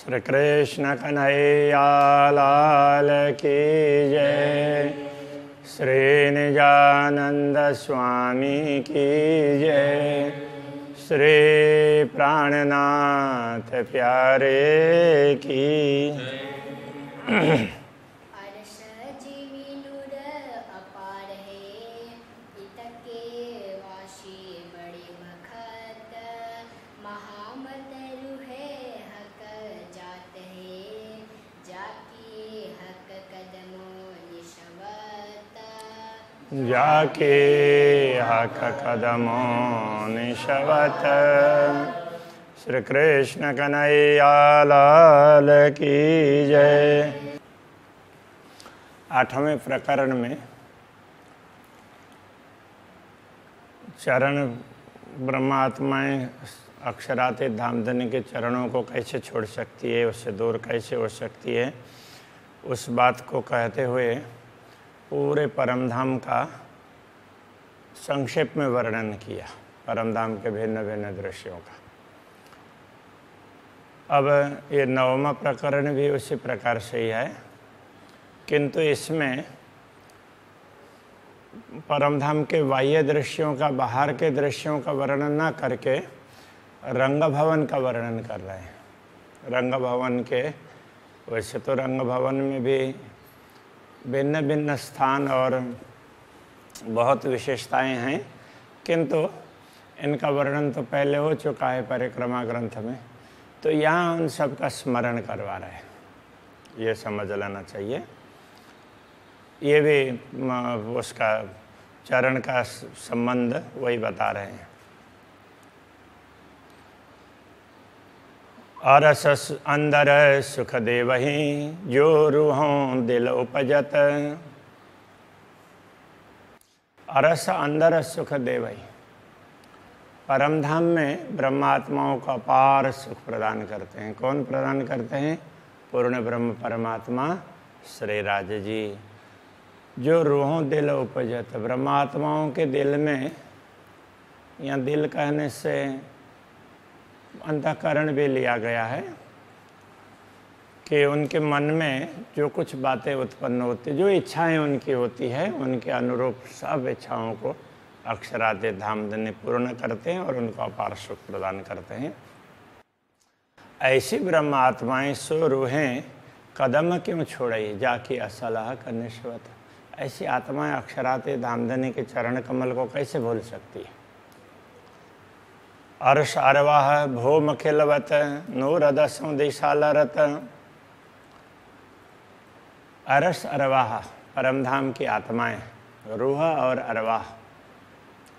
श्री कृष्ण कन्हैया लाल की जय। श्री निजानंद स्वामी की जय। श्री प्राणनाथ प्यारे की जाके हक कदमों निशवत। श्री कृष्ण कन्हैया लाल की जय। 8वें प्रकरण में चरण ब्रह्मात्माएं अक्षराते धामधनी के चरणों को कैसे छोड़ सकती है, उससे दूर कैसे हो सकती है, उस बात को कहते हुए पूरे परमधाम का संक्षेप में वर्णन किया, परमधाम के भिन्न भिन्न दृश्यों का। अब ये 9वां प्रकरण भी उसी प्रकार से ही है, किंतु इसमें परमधाम के बाह्य दृश्यों का, बाहर के दृश्यों का वर्णन न करके रंग भवन का वर्णन कर रहे हैं। रंग भवन के, वैसे तो रंग भवन में भी भिन्न भिन्न स्थान और बहुत विशेषताएं हैं, किंतु इनका वर्णन तो पहले हो चुका है परिक्रमा ग्रंथ में, तो यहाँ उन सब का स्मरण करवा रहे हैं, ये समझ लेना चाहिए। ये भी उसका चरण का संबंध वही बता रहे हैं। अरस अंदर सुख देवही जो रूहों दिल उपजत। अरस अंदर सुख देवही, परमधाम में ब्रह्मात्माओं को अपार सुख प्रदान करते हैं। कौन प्रदान करते हैं? पूर्ण ब्रह्म परमात्मा श्री राज जी। जो रूहों दिल उपजत, ब्रह्मात्माओं के दिल में, या दिल कहने से अंतःकरण भी लिया गया है, कि उनके मन में जो कुछ बातें उत्पन्न होती, जो इच्छाएं उनकी होती है, उनके अनुरूप सब इच्छाओं को अक्षरादि धामधनी पूर्ण करते हैं और उनको अपार सुख प्रदान करते हैं। ऐसी ब्रह्म आत्माएं सो रूहें कदम क्यों छोड़ई जाकी असलाह कनिष्वत। ऐसी आत्माएं अक्षराते धामधनी के चरण कमल को कैसे भूल सकती है? अर्श अरवाह भोम खिलवत नूर दसों दिशालरत। अरस अरवाह परमधाम की आत्माएं, रूह और अरवाह,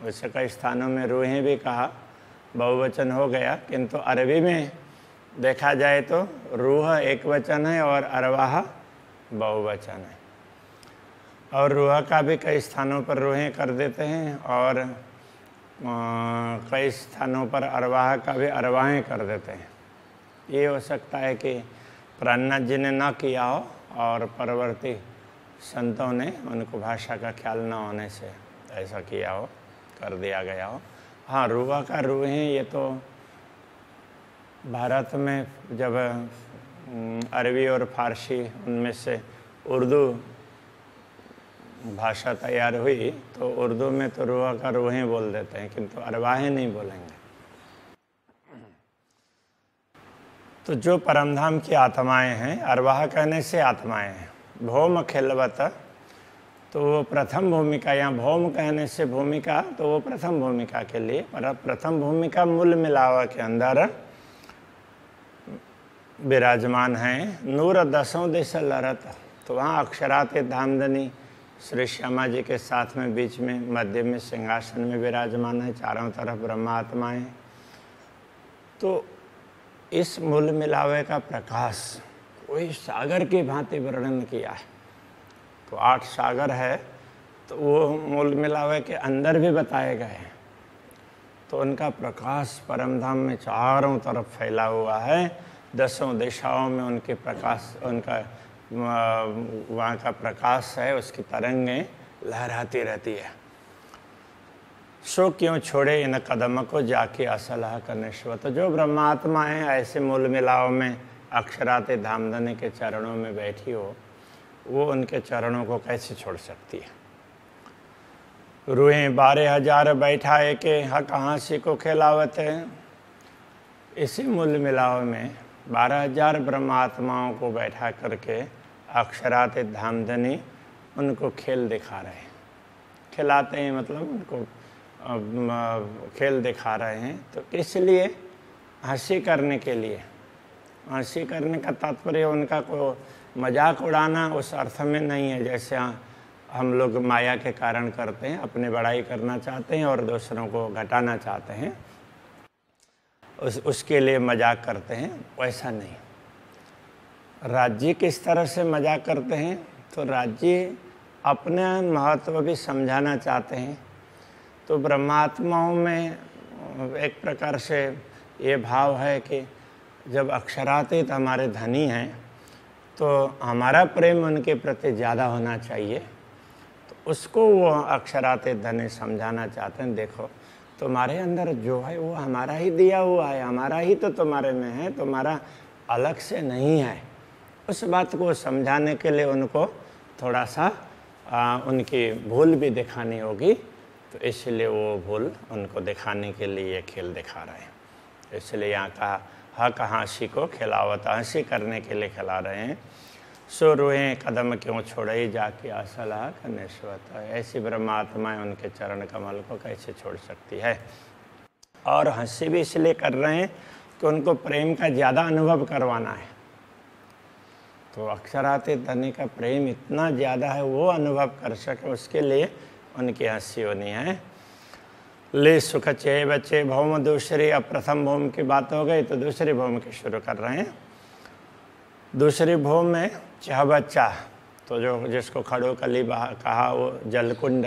वैसे कई स्थानों में रूहें भी कहा, बहुवचन हो गया, किंतु अरबी में देखा जाए तो रूह एक वचन है और अरवाह बहुवचन है। और रूह का भी कई स्थानों पर रूहें कर देते हैं और कई स्थानों पर अरवाह का भी अरवाहें कर देते हैं। ये हो सकता है कि प्राणनाथ जी ने ना किया हो और परवर्ती संतों ने उनको भाषा का ख्याल न होने से ऐसा किया हो, कर दिया गया हो। हाँ, रूह का रूहें, ये तो भारत में जब अरबी और फारसी उनमें से उर्दू भाषा तैयार हुई तो उर्दू में तो रूह का रूहें बोल देते हैं, किंतु अरवाहें नहीं बोलेंगे। तो जो परमधाम की आत्माएं हैं, अरवाह कहने से आत्माएं हैं। भौम खिलवत, तो वो प्रथम भूमिका, या भौम कहने से भूमिका, तो वो प्रथम भूमिका के लिए, पर प्रथम भूमिका मूल मिलावा के अंदर विराजमान है। नूर दसों दिश लरत, तो वहाँ अक्षराते धामधनी श्री श्यामा जी के साथ में बीच में मध्य में सिंहासन में विराजमान है, चारों तरफ ब्रह्मात्माएं। तो इस मूल मिलावे का प्रकाश कोई सागर की भांति वर्णन किया है। तो 8 सागर है, तो वो मूल मिलावे के अंदर भी बताए गए हैं। तो उनका प्रकाश परमधाम में चारों तरफ फैला हुआ है, दसों दिशाओं में उनके प्रकाश, उनका वहाँ का प्रकाश है, उसकी तरंगें लहराती रहती है। सो क्यों छोड़े इन कदम को जाके असलाह कनिष्वत। तो जो ब्रह्मात्मा है ऐसे मूल मिलाव में अक्षराते धामधनी के चरणों में बैठी हो, वो उनके चरणों को कैसे छोड़ सकती है। रुएं 12,000 बैठाए के हक हाँसी को खिलावत है। इसी मूल मिलाव में 12,000 ब्रह्मात्माओं को बैठा करके अक्षराते धामधनी उनको खेल दिखा रहे हैं। खिलाते हैं मतलब उनको खेल दिखा रहे हैं। तो इसलिए हंसी करने के लिए, हंसी करने का तात्पर्य उनका को मजाक उड़ाना उस अर्थ में नहीं है जैसे हम लोग माया के कारण करते हैं, अपनी बड़ाई करना चाहते हैं और दूसरों को घटाना चाहते हैं, उसके लिए मजाक करते हैं, वैसा नहीं। राज्य किस तरह से मजाक करते हैं, तो राज्य अपने महत्व भी समझाना चाहते हैं। तो ब्रह्मात्माओं में एक प्रकार से ये भाव है कि जब अक्षरातीत हमारे धनी हैं तो हमारा प्रेम उनके प्रति ज़्यादा होना चाहिए। तो उसको वो अक्षरातीत धनी समझाना चाहते हैं, देखो तुम्हारे अंदर जो है वो हमारा ही दिया हुआ है, हमारा ही तो तुम्हारे में है, तुम्हारा अलग से नहीं है। उस बात को समझाने के लिए उनको थोड़ा सा उनकी भूल भी दिखानी होगी। तो इसलिए वो भूल उनको दिखाने के लिए ये खेल दिखा रहे हैं। इसलिए यहाँ का हक हाँसी को खिलावत, हंसी करने के लिए खिला रहे हैं। सो रुएं कदम क्यों छोड़े जाके असला कनेश्वत। ऐसी ब्रह्मात्माएं उनके चरण कमल को कैसे छोड़ सकती है। और हंसी भी इसलिए कर रहे हैं कि उनको प्रेम का ज़्यादा अनुभव करवाना है। तो अक्षरातीत धनी का प्रेम इतना ज़्यादा है, वो अनुभव कर सके, उसके लिए उनकी हंसी होनी है। ले सुख चे बच्चे भौम दूसरी, अब प्रथम भौम की बात हो गई तो दूसरी भौम की शुरू कर रहे हैं। दूसरी भौम में चाह बच्चा, तो जो जिसको खड़ोकली कहा वो जलकुंड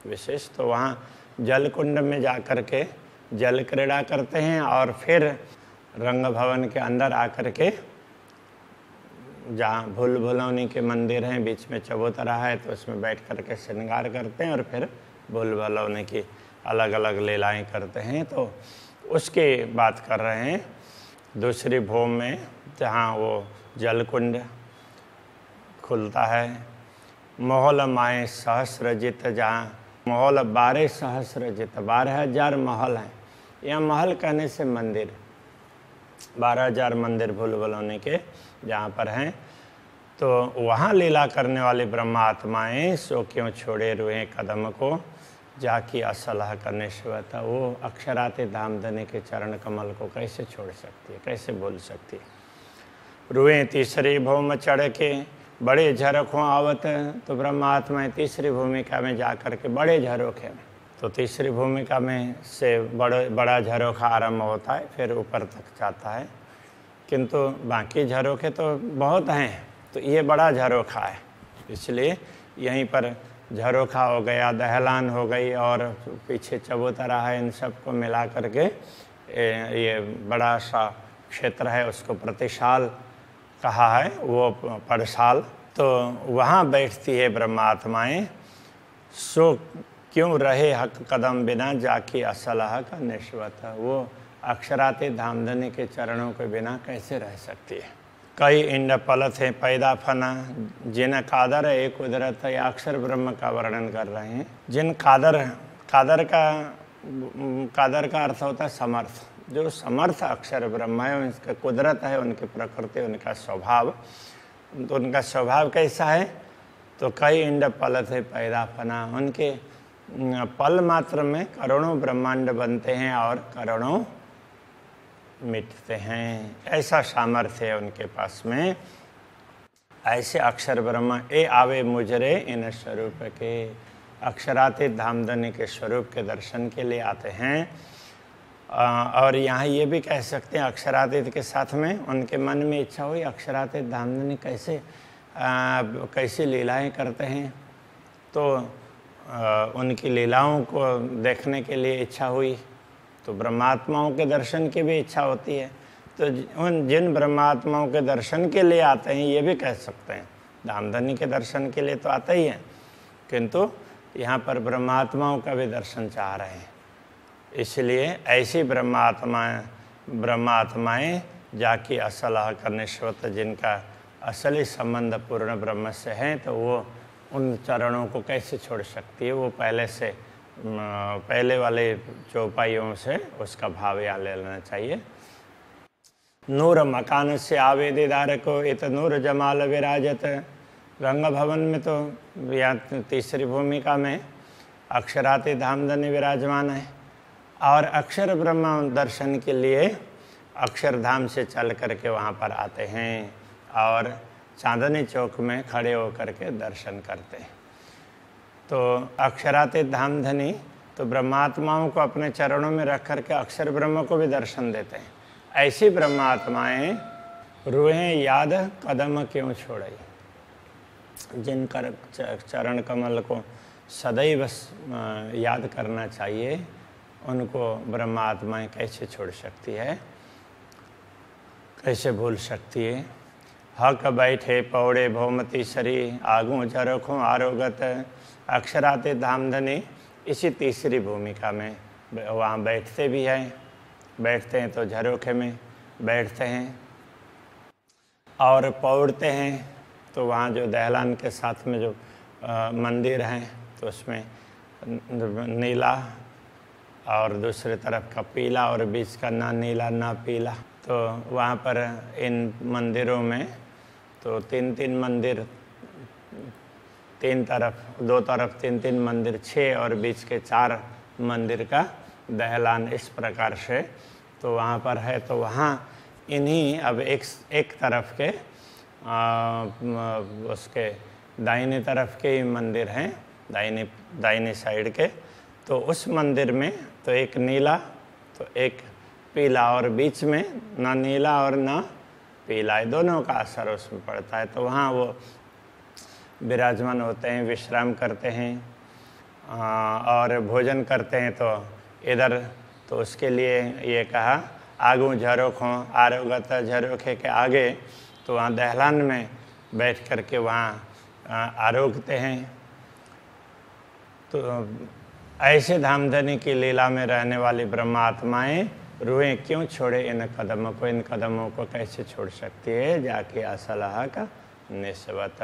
विशेष, तो वहाँ जलकुंड में जा कर के जल क्रीड़ा करते हैं और फिर रंग भवन के अंदर आकर के जहाँ भूल भुलौनी के मंदिर हैं, बीच में चबूतरा है, तो उसमें बैठ कर के श्रृंगार करते हैं और फिर भूल भुलौनी की अलग अलग लीलाएं करते हैं। तो उसकी बात कर रहे हैं दूसरी भौम में, जहाँ वो जलकुंड खुलता है। महल माए सहस्रजित, जहाँ महल 12 सहस्रजित, 12,000 महल हैं। यहाँ महल कहने से मंदिर, 12,000 मंदिर भूल भुलौनी के जहाँ पर हैं। तो वहाँ लीला करने वाली ब्रह्मात्माएं सो क्यों छोड़े रुए कदम को जाकी असलाह करने शिवता। वो अक्षराते धामधनी के चरण कमल को कैसे छोड़ सकती है, कैसे बोल सकती है। रुए तीसरी भूमि चढ़ के बड़े झरोखों आवत। तो ब्रह्मात्माएं तीसरी भूमिका में जा कर के बड़े झरोखे में, तो तीसरी भूमिका में से बड़ा झरोखा आरंभ होता है, फिर ऊपर तक जाता है। किंतु बाकी झरोखे तो बहुत हैं, तो ये बड़ा झरोखा है, इसलिए यहीं पर झरोखा हो गया, दहलान हो गई और पीछे चबूतरा है, इन सबको मिला करके ये बड़ा सा क्षेत्र है, उसको प्रतिशाल कहा है, वो परसाल। तो वहाँ बैठती है ब्रह्मात्माएं। सो क्यों रहे हक कदम बिना जाकी असलाह का निश्वत। वो अक्षराते धामधनी के चरणों के बिना कैसे रह सकती है। कई इंड पलत है पैदा फना, जिन कादर एक कुदरत है। अक्षर ब्रह्म का वर्णन कर रहे हैं। जिन कादर का अर्थ होता है समर्थ। जो समर्थ अक्षर ब्रह्म है, उनका कुदरत है, उनकी प्रकृति, उनका स्वभाव। तो उनका स्वभाव कैसा है, तो कई इंड पलत है पैदा फना, उनके पल मात्र में करोड़ों ब्रह्मांड बनते हैं और करोड़ों मिटते हैं। ऐसा सामर्थ्य है उनके पास में। ऐसे अक्षर ब्रह्म ए आवे मुजरे इन स्वरूप के। अक्षरातीत धामधनी के स्वरूप के दर्शन के लिए आते हैं। और यहाँ ये भी कह सकते हैं अक्षरातीत के साथ में उनके मन में इच्छा हुई अक्षरातीत धामधनी कैसे लीलाएं करते हैं, तो उनकी लीलाओं को देखने के लिए इच्छा हुई। तो ब्रह्मात्माओं के दर्शन की भी इच्छा होती है। तो जिन ब्रह्मात्माओं के दर्शन के लिए आते हैं, ये भी कह सकते हैं धामधनी के दर्शन के लिए तो आता ही है, किंतु यहाँ पर ब्रह्मात्माओं का भी दर्शन चाह रहे हैं। इसलिए ऐसी ब्रह्मात्माएं जाके असलह का निश्वत, जिनका असली संबंध पूर्ण ब्रह्म से है, तो वो उन चरणों को कैसे छोड़ सकती है। वो पहले वाले चौपाइयों से उसका भाव यहाँ ले लेना चाहिए। नूर मकान से आवेदीदार को इत नूर जमाल विराजत। रंग भवन में तो यहाँ तीसरी भूमिका में अक्षराति धामधनी विराजमान है, और अक्षर ब्रह्म दर्शन के लिए अक्षरधाम से चल करके वहाँ पर आते हैं और चांदनी चौक में खड़े होकर के दर्शन करते हैं। तो अक्षराति धामधनी तो ब्रह्मात्माओं को अपने चरणों में रख करके अक्षर ब्रह्म को भी दर्शन देते हैं। ऐसी ब्रह्मात्माएं रूहें याद कदम क्यों छोड़े, जिनका चरण कमल को सदैव याद करना चाहिए, उनको ब्रह्मात्माएं कैसे छोड़ सकती है, कैसे भूल सकती है। हक बैठे पौड़े भौमती सरी, आगू झरोखों आरोगत। अक्षराते धामधनी इसी तीसरी भूमिका में वहाँ बैठते भी हैं, बैठते हैं तो झरोखे में बैठते हैं और पौड़ते हैं। तो वहाँ जो दहलान के साथ में जो मंदिर हैं, तो उसमें नीला और दूसरी तरफ का पीला और बीच का ना नीला ना पीला। तो वहाँ पर इन मंदिरों में तो तीन मंदिर, दो तरफ तीन मंदिर, 6 और बीच के 4 मंदिर का दहलान इस प्रकार से तो वहाँ पर है। तो वहाँ इन्हीं अब एक तरफ के उसके दाहिने तरफ के ही मंदिर हैं, दाहिने साइड के। तो उस मंदिर में तो एक नीला तो एक पीला, और बीच में ना नीला और ना पीला, दोनों का असर उसमें पड़ता है। तो वहाँ वो विराजमान होते हैं, विश्राम करते हैं और भोजन करते हैं। तो इधर तो उसके लिए ये कहा आगू झरोखों आरोगत, झरोखे के आगे तो वहाँ दहलान में बैठ कर के वहाँ आरोगते हैं। तो ऐसे धामधनी की लीला में रहने वाली ब्रह्मात्माएं रूहें क्यों छोड़े इन कदमों को कैसे छोड़ सकती है, जाके असलह का निस्बत।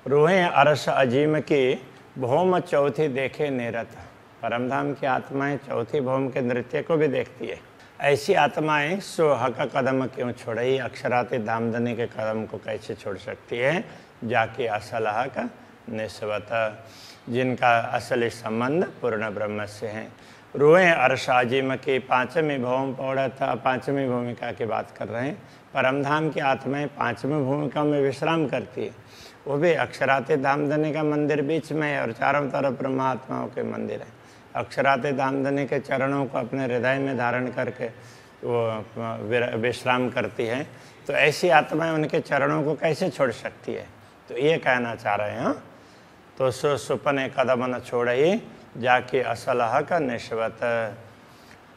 रूहें अरश अजीम की भौम चौथी देखे निरत। परमधाम की आत्माएं चौथी भौम के नृत्य को भी देखती है। ऐसी आत्माएं सोह का कदम क्यों छोड़े, अक्षराति धामधनी के कदम को कैसे छोड़ सकती है, जाके असलह का निस्बत, जिनका असली संबंध पूर्ण ब्रह्म से है। रूहें अर्श अजीम की 5वीं भौम पौड़ा था, 5वीं भूमिका की बात कर रहे हैं। परमधाम की आत्माएं 5वीं भूमिका में विश्राम करती है। वो भी अक्षराति धामधनी का मंदिर बीच में है और चारों तरफ ब्रह्मात्माओं के मंदिर है। अक्षराति धामधनी के चरणों को अपने हृदय में धारण करके वो विश्राम करती है। तो ऐसी आत्माएं उनके चरणों को कैसे छोड़ सकती है, तो ये कहना चाह रहे हैं। तो सुपने कदम न छोड़े, जाके असलह का निस्बत।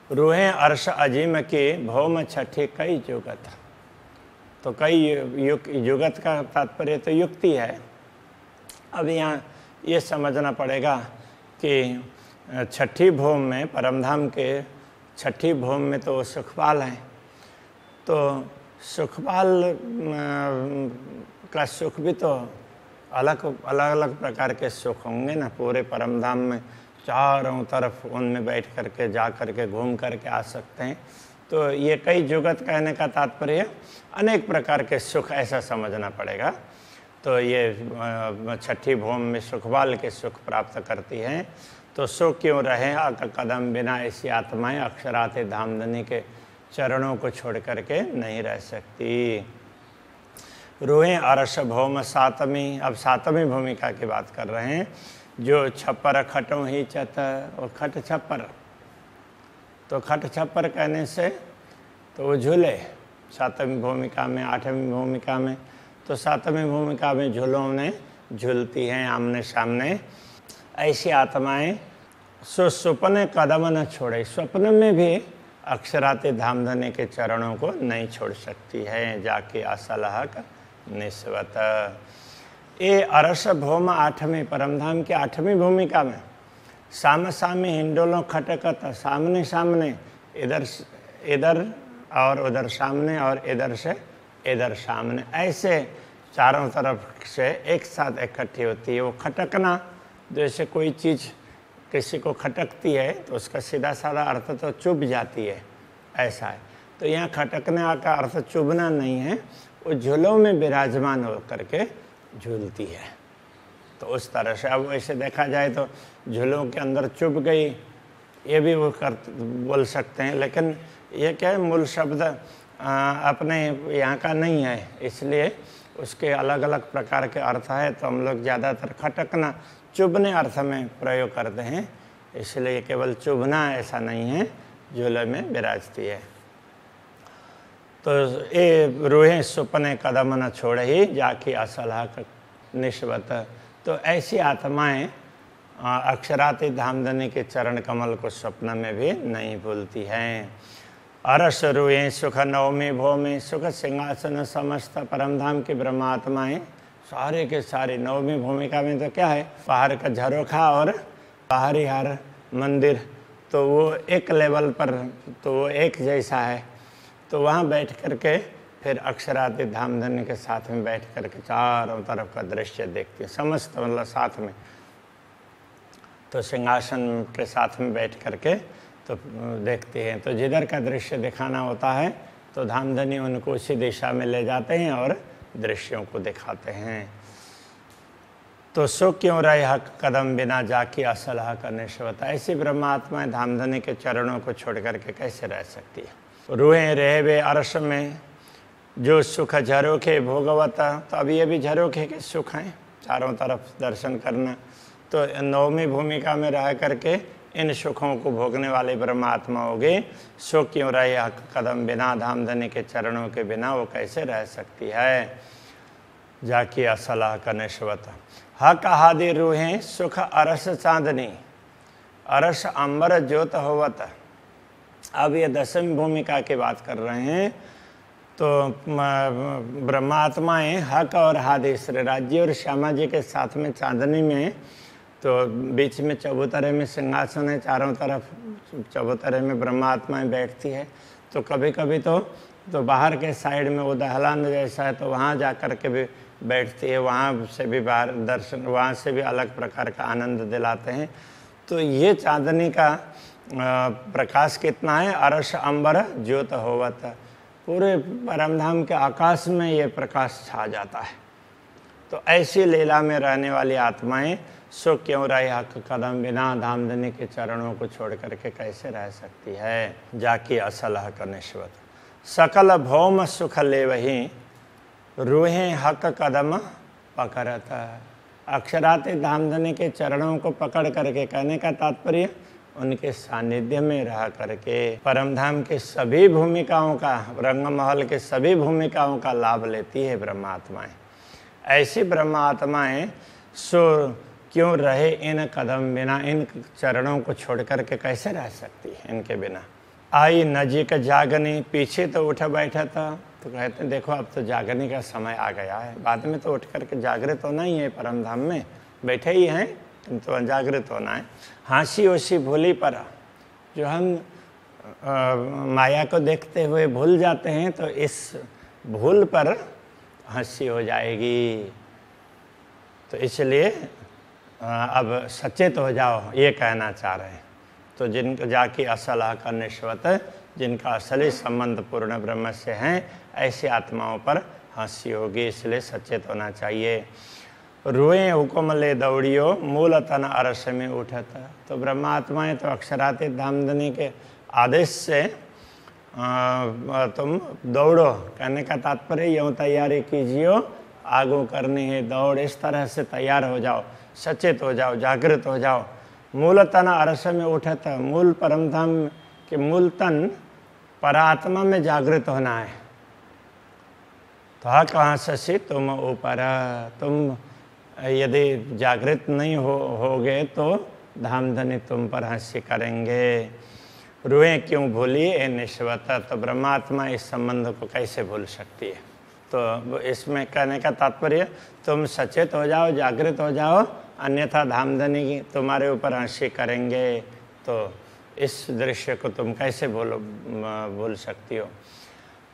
रूहें अर्श अजीम की भौम छठी कई जुगत। तो कई युगत का तात्पर्य तो युक्ति है। अब यहाँ ये समझना पड़ेगा कि छठी भौम में, परमधाम के छठी भौम में तो सुखपाल हैं। तो सुखपाल का सुख भी तो अलग अलग प्रकार के सुख होंगे ना। पूरे परमधाम में चारों तरफ उनमें बैठ करके जा करके घूम करके आ सकते हैं। तो ये कई जुगत कहने का तात्पर्य अनेक प्रकार के सुख, ऐसा समझना पड़ेगा। तो ये छठी भौम में सुखपाल के सुख प्राप्त करती हैं। तो सुख क्यों रहे कदम बिना ऐसी आत्माएं अक्षराते धामधनी के चरणों को छोड़ करके नहीं रह सकती। रूहें अरश भौम 7वीं, अब 7वीं भूमिका की बात कर रहे हैं। जो छप्पर खटों ही चत, और खट छप्पर, तो खट छप्पर कहने से तो वो झूले 7वीं भूमिका में, 8वीं भूमिका में। तो 7वीं भूमिका में झूलों में झूलती हैं आमने सामने। ऐसी आत्माएं सुपने कदम न छोड़े, स्वप्न में भी अक्षराते धामधनी के चरणों को नहीं छोड़ सकती है, जाके असलह का निस्बत। ये अरस भौम 8वीं, परमधाम की 8वीं भूमिका में साम सामी हिंडोलों खटकत, सामने सामने इधर और उधर सामने और इधर से इधर सामने, ऐसे चारों तरफ से एक साथ इकट्ठी होती है। वो खटकना, जैसे कोई चीज़ किसी को खटकती है तो उसका सीधा साधा अर्थ तो चुभ जाती है, ऐसा है। तो यहाँ खटकने का अर्थ चुभना नहीं है, वो झूलों में विराजमान होकर के झूलती है। तो उस तरह से अब ऐसे देखा जाए तो झूलों के अंदर चुभ गई, ये भी वो बोल सकते हैं, लेकिन ये क्या है, मूल शब्द अपने यहाँ का नहीं है, इसलिए उसके अलग अलग प्रकार के अर्थ है। तो हम लोग ज़्यादातर खटकना, चुभने अर्थ में प्रयोग करते हैं, इसलिए केवल चुभना ऐसा नहीं है, झूले में विराजती है। तो ये रूहें सुपने कदम न छोड़ ही जाकी असलहा निस्बत। तो ऐसी आत्माएं अक्षराती धामधनी के चरण कमल को स्वप्न में भी नहीं भूलती हैं। अरस रूहें सुख नवमी भौमी सुख सिंहासन समस्त परमधाम की ब्रह्मात्माएं सारे के सारे नवमी भूमिका में तो क्या है, पहाड़ का झरोखा और बाहरी हर मंदिर, तो वो एक लेवल पर, तो वो एक जैसा है। तो वहाँ बैठ कर के फिर अक्षराती धामधनी के साथ में बैठ कर के चारों तरफ का दृश्य देखते हैं, समस्त मतलब साथ में। तो सिंहासन के साथ में बैठ कर के तो देखते हैं। तो जिधर का दृश्य दिखाना होता है तो धामधनी उनको उसी दिशा में ले जाते हैं और दृश्यों को दिखाते हैं। तो सो क्यों रहे हक कदम बिना जाकी असलहा का निस्बत। ऐसी ब्रह्मात्माएं धामधनी के चरणों को छोड़ करके कैसे रह सकती है। रूहें रहे वे अर्श में जो सुख झरोखे भोगवता। तो अब ये भी झरोखे के सुख हैं, चारों तरफ दर्शन करना। तो नवमी भूमिका में रह करके इन सुखों को भोगने वाले ब्रह्मात्मा होगी। सो क्यों रहे हक कदम बिना धामधनी के चरणों के बिना वो कैसे रह सकती है। जाकी असलहा का निस्बत। हक हादि रूहें सुख अरस चांदनी अरस अंबर ज्योत होवत। अब ये दसवीं भूमिका की बात कर रहे हैं। तो ब्रह्मात्माएं हक और हादि श्री राज्य और श्यामा जी के साथ में चांदनी में, तो बीच में चबूतरे में सिंहासन है, चारों तरफ चबूतरे में ब्रह्मात्माएं बैठती है। तो कभी कभी तो बाहर के साइड में वो दहलान जैसा है, तो वहाँ जा कर के भी बैठती है, वहाँ से भी बाहर दर्शन, वहाँ से भी अलग प्रकार का आनंद दिलाते हैं। तो ये चांदनी का प्रकाश कितना है, अरश अंबर ज्योत होवत। पूरे परमधाम के आकाश में ये प्रकाश छा जाता है। तो ऐसी लीला में रहने वाली आत्माएं सो क्यों रहे हक कदम बिना धामधनी के चरणों को छोड़ करके कैसे रह सकती है। जाकी असलहा का निस्बत। सकल भौम सुख ले वही रूहें हक कदम पकड़त। अक्षराते धामधनी के चरणों को पकड़ करके, कहने का तात्पर्य उनके सानिध्य में रह करके परमधाम के सभी भूमिकाओं का, रंगमहल के सभी भूमिकाओं का लाभ लेती है ब्रह्मात्माएं। ऐसी ब्रह्मात्माएं सो क्यों रहे इन कदम बिना, इन चरणों को छोड़ करके कैसे रह सकती है इनके बिना। आई नजीक जागनी, पीछे तो उठ बैठा था, तो कहते हैं देखो अब तो जागने का समय आ गया है। बाद में तो उठ करके जागृत होना ही है, परमधाम में बैठे ही हैं, तो जागृत होना है। हाँसी ओसी भूली पर, जो हम माया को देखते हुए भूल जाते हैं, तो इस भूल पर हंसी हो जाएगी। तो इसलिए अब सचेत हो जाओ, ये कहना चाह रहे हैं। तो जिनको जाकी असलहा का निस्बत, जिनका असली संबंध पूर्ण ब्रह्म से हैं, ऐसी आत्माओं पर हंसी होगी, इसलिए सचेत होना चाहिए। रूएं हुक्म ले दौड़ियो मूल तन अरस में उठत। तो ब्रह्मात्माएं तो अक्षराती धामधनी के आदेश से तुम दौड़ो, कहने का तात्पर्य यूँ तैयारी कीजिए, आगू करनी है दौड़, इस तरह से तैयार हो जाओ, सचेत हो जाओ, जागृत हो जाओ। मूल तन अरस में उठत, मूल परमधाम के मूल तन परात्मा में जागृत होना है। तो हाँ कहाँ शशि तुम ऊपर, तुम यदि जागृत नहीं होगे तो धामधनी तुम पर हंसी करेंगे। रुएं क्यों भूली ए निस्बत। तो ब्रह्मात्मा इस संबंध को कैसे भूल सकती है। तो इसमें कहने का तात्पर्य तुम सचेत हो जाओ, जागृत हो जाओ, अन्यथा धामधनी तुम्हारे ऊपर हंसी करेंगे। तो इस दृश्य को तुम कैसे भूल सकती हो।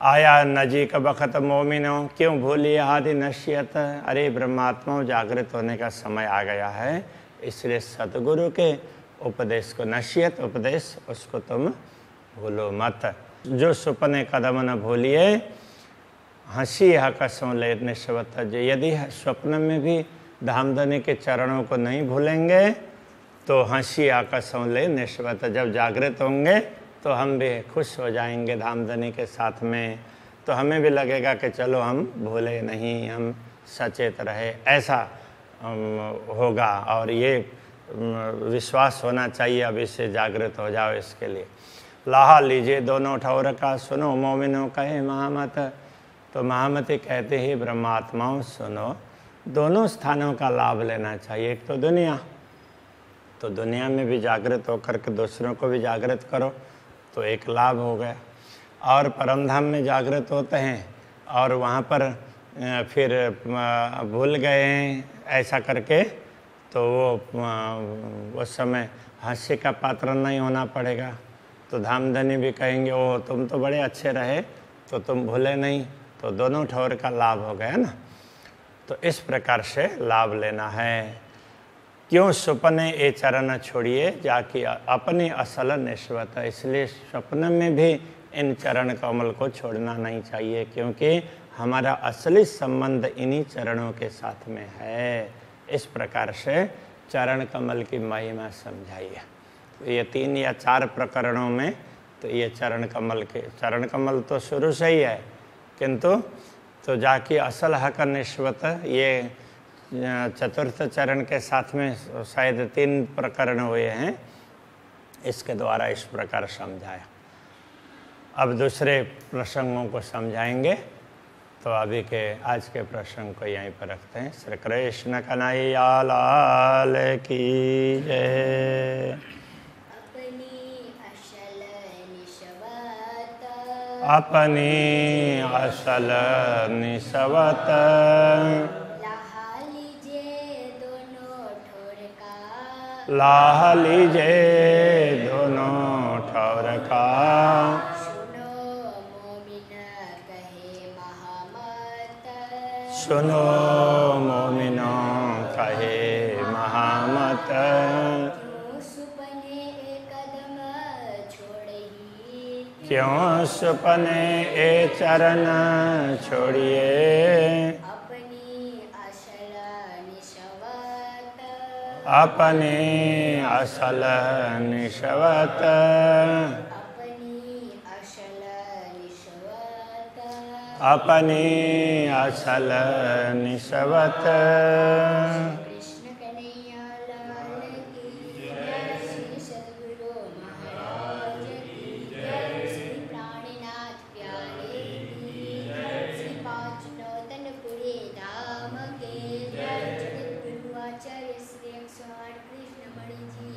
आया नजीक बखत मोमिनो, क्यों भूलिए आदि नश्यत। अरे ब्रह्मात्माओं, जागृत होने का समय आ गया है, इसलिए सतगुरु के उपदेश को, नश्यत उपदेश, उसको तुम भूलो मत। जो सुपने कदम न भूलिए, हंसी हकसों ले निश्वत। यदि स्वप्न में भी धामधनी के चरणों को नहीं भूलेंगे तो हंसी आकसों ले निश्वत। जब जागृत होंगे तो हम भी खुश हो जाएंगे धामधनी के साथ में, तो हमें भी लगेगा कि चलो हम भूले नहीं, हम सचेत रहे, ऐसा होगा। और ये विश्वास होना चाहिए, अब इससे जागृत हो जाओ। इसके लिए लाहा लीजिए दोनों ठौर का, सुनो मोमिनो कहे महामत। तो महामती कहते ही ब्रह्मात्माओं सुनो, दोनों स्थानों का लाभ लेना चाहिए। एक तो दुनिया में भी जागृत होकर के दूसरों को भी जागृत करो, तो एक लाभ हो गया। और परमधाम में जागृत होते हैं और वहाँ पर फिर भूल गए हैं ऐसा करके, तो वो उस समय हास्य का पात्र नहीं होना पड़ेगा। तो धामधनी भी कहेंगे ओह तुम तो बड़े अच्छे रहे, तो तुम भूले नहीं, तो दोनों ठौर का लाभ हो गया ना। तो इस प्रकार से लाभ लेना है। क्यों सुपने ए चरण छोड़िए, जाके अपनी असल निश्वत। इसलिए स्वप्न में भी इन चरण कमल को छोड़ना नहीं चाहिए, क्योंकि हमारा असली संबंध इन्हीं चरणों के साथ में है। इस प्रकार से चरण कमल की महिमा समझाइए। तो ये 3 या 4 प्रकरणों में तो ये चरण कमल तो शुरू से ही है, किंतु तो जाके असल हक निश्वत, ये चतुर्थ चरण के साथ में शायद 3 प्रकरण हुए हैं, इसके द्वारा इस प्रकार समझाया। अब दूसरे प्रसंगों को समझाएंगे, तो अभी के आज के प्रसंग को यहीं पर रखते हैं। श्री कृष्ण कन्हैया लाल की जय। अपनी असल निस्वत, लाह लीजिए दोनों ठौर का। सुनो मोमिनो कहे महामत। क्यों सुपने ए चरण छोड़िए, अपने असल निश्वत। अपनी असल निस्वत। कृष्ण कन्हैया लाल की जय। श्री सद्गुरु महाराज की जय। श्री प्राणनाथ प्यारे की जय। श्री पांच नौतनपुरी धाम के जय। जगत गुरु आचार्य श्री 108 कृष्ण मणि जी